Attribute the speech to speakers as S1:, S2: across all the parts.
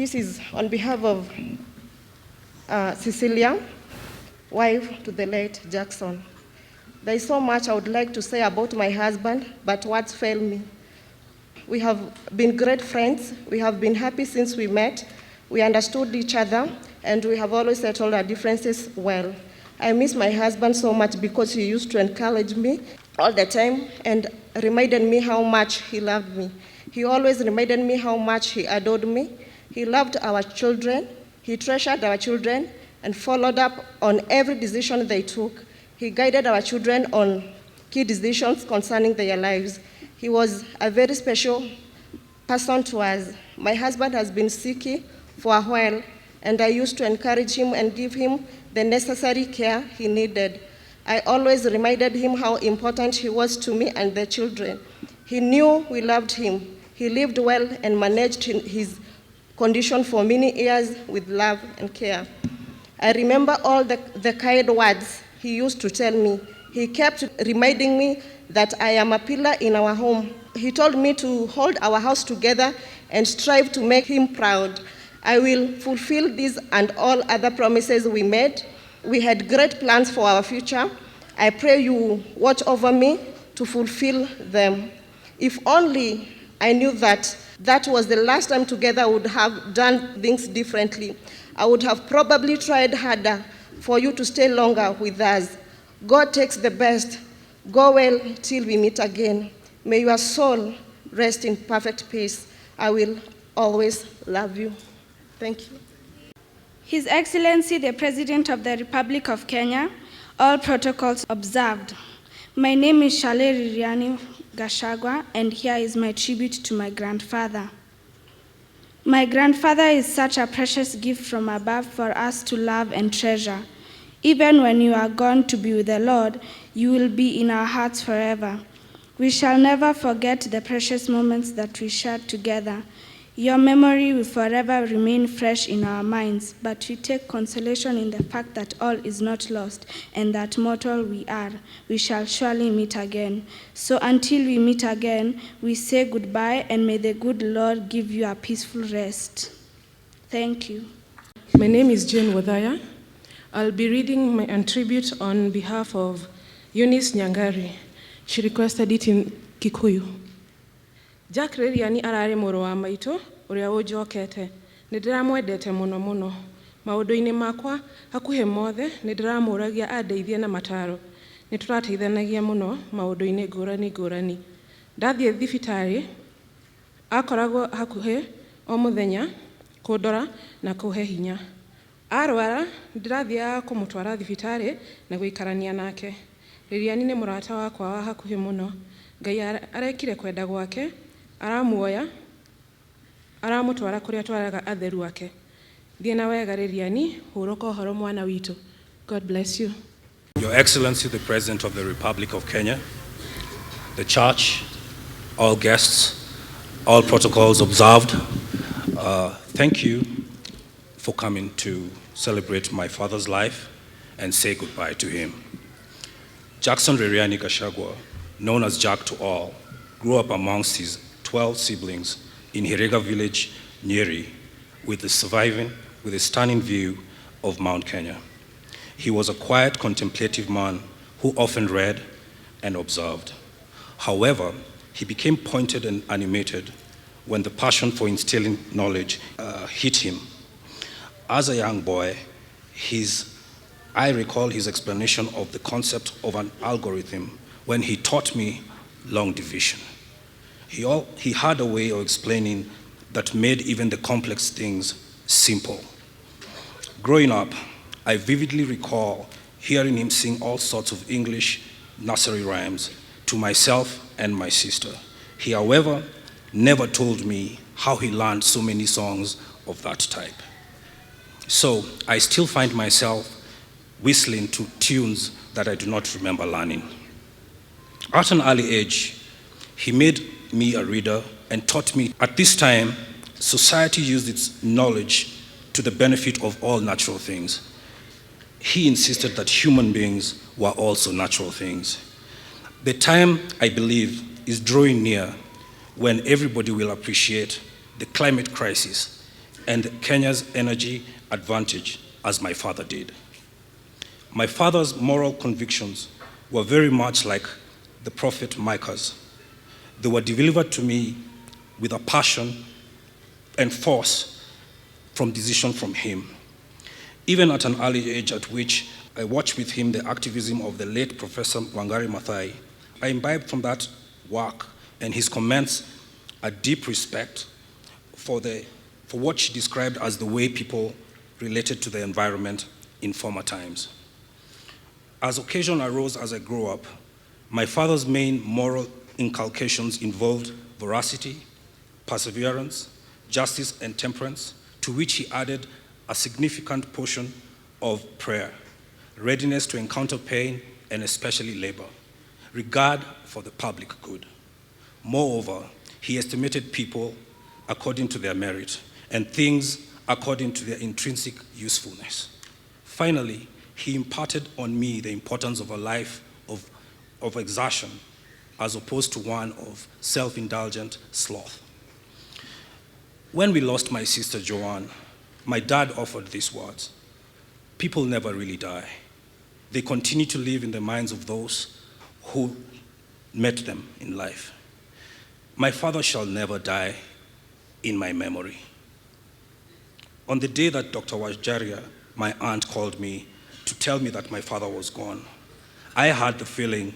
S1: This is on behalf of Cecilia, wife to the late Jackson. There is so much I would like to say about my husband, but words fail me. We have been great friends. We have been happy since we met. We understood each other, and we have always settled our differences well. I miss my husband so much because he used to encourage me all the time and reminded me how much he loved me. He always reminded me how much he adored me. He loved our children. He treasured our children and followed up on every decision they took. He guided our children on key decisions concerning their lives. He was a very special person to us. My husband has been sick for a while, and I used to encourage him and give him the necessary care he needed. I always reminded him how important he was to me and the children. He knew we loved him. He lived well and managed his condition for many years with love and care. I remember all the kind words he used to tell me. He kept reminding me that I am a pillar in our home. He told me to hold our house together and strive to make him proud. I will fulfill these and all other promises we made. We had great plans for our future. I pray you watch over me to fulfill them. If only I knew that was the last time together I would have done things differently. I would have probably tried harder for you to stay longer with us. God takes the best. Go well till we meet again. May your soul rest in perfect peace. I will always love you. Thank you.
S2: His Excellency, the President of the Republic of Kenya, all protocols observed. My name is Reriani Gachagua'S, and here is my tribute to my grandfather. My grandfather is such a precious gift from above for us to love and treasure. Even when you are gone to be with the Lord, you will be in our hearts forever. We shall never forget the precious moments that we shared together. Your memory will forever remain fresh in our minds, but we take consolation in the fact that all is not lost, and that mortal we are. We shall surely meet again. So until we meet again, we say goodbye, and may the good Lord give you a peaceful rest. Thank you.
S3: My name is Jane Wadhaya. I'll be reading my tribute on behalf of Eunice Nyangari. She requested it in Kikuyu. Jack Reriani arari mũrũ wa maitũ ũrĩa ũnjokete. Nĩndĩramwendete mũno mũno. Maũndũ-inĩ makwa hakuhĩ mothe nĩndĩramũragia andeithie na mataro. Nĩtũrateithanagia mũno maũndũ-inĩ ngũrani ngũrani. Ndathiĩ thibitarĩ akoragwo hakuhĩ o mũthenya kũndora na kũhe hinya. Arwara ndĩrathiaga kũmũtwara thibitarĩ na gũikarania nake. Reriani nĩ mũrata wakwa wa hakuhĩ mũno. Ngai arekire kwenda gwake, aramuoya, aramũtwara kũrĩa atwaraga atheru ake. Thiĩ na wega Reriani, hurũka ũhoro mwana witũ. God bless you.
S4: Your Excellency, the President of the Republic of Kenya, the Church, all guests, all protocols observed, thank you for coming to celebrate my father's life and say goodbye to him. Jackson Reriani Gachagua'S, known as Jack to all, grew up amongst his 12 siblings in Hirega village, Nyeri, with a stunning view of Mount Kenya. He was a quiet, contemplative man who often read and observed. However, he became pointed and animated when the passion for instilling knowledge hit him. As a young boy, I recall his explanation of the concept of an algorithm when he taught me long division. He had a way of explaining that made even the complex things simple. Growing up, I vividly recall hearing him sing all sorts of English nursery rhymes to myself and my sister. He, however, never told me how he learned so many songs of that type. So I still find myself whistling to tunes that I do not remember learning. At an early age, he made me a reader and taught me. At this time, society used its knowledge to the benefit of all natural things. He insisted that human beings were also natural things. The time, I believe, is drawing near when everybody will appreciate the climate crisis and Kenya's energy advantage as my father did. My father's moral convictions were very much like the prophet Micah's. They were delivered to me with a passion and force from decision from him. Even at an early age at which I watched with him the activism of the late Professor Wangari Maathai, I imbibed from that work and his comments a deep respect for what she described as the way people related to the environment in former times. As occasion arose as I grew up, my father's main moral inculcations involved veracity, perseverance, justice, and temperance, to which he added a significant portion of prayer, readiness to encounter pain, and especially labor, regard for the public good. Moreover, he estimated people according to their merit and things according to their intrinsic usefulness. Finally, he imparted on me the importance of a life of exertion as opposed to one of self-indulgent sloth. When we lost my sister Joanne, my dad offered these words: people never really die. They continue to live in the minds of those who met them in life. My father shall never die in my memory. On the day that Dr. Wajaria, my aunt, called me to tell me that my father was gone, I had the feeling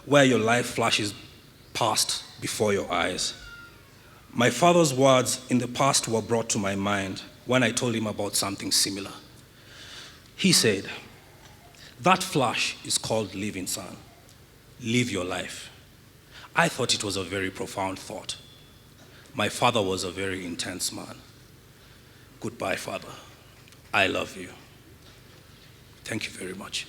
S4: where your life flashes past before your eyes. My father's words in the past were brought to my mind when I told him about something similar. He said, "That flash is called living, son. Live your life." I thought it was a very profound thought. My father was a very intense man. Goodbye, Father. I love you. Thank you very much.